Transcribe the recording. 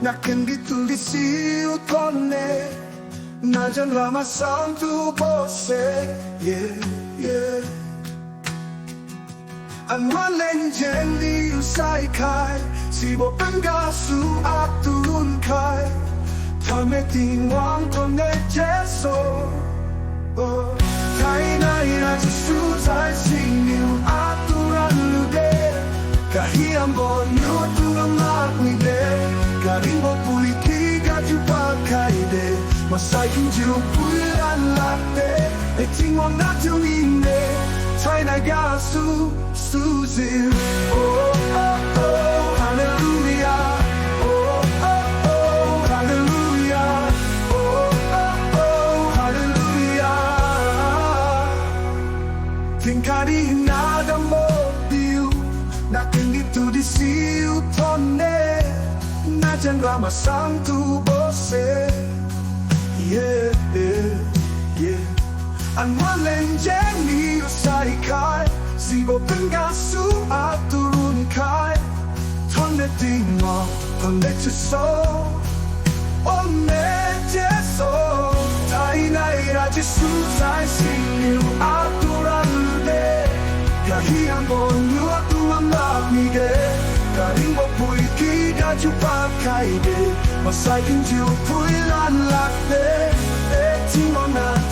Nakin ditulisi utone Najan lama santu bose Yeah, yeah An malen jendi usai kai Sibo pengasu aturun kai Tame tingwang kone jeso Tainai raji susai siniu aturan lude Kahiam bonyo tulang maknide Karimbo puliki gaju pakai de Masai kinju pulan lakte Tingwang naturine Tainai gasu Suzy, oh, oh, oh, hallelujah, oh, oh, oh, hallelujah, oh, oh, oh, hallelujah. Tingkari nada mo diu, nakin ditulisi utone, najan rama santu bose, yeah, yeah, yeah. An malen jeni usai kai. Sibo pengasu aturun kai Tonne tingo, tonne jeso One jeso Tainai ra jesu sai siniu aturan lude Kahiang bonyu aturan lakmige Karimbo puiki gaju pakai de Masai kinju puilan lakde Tingo na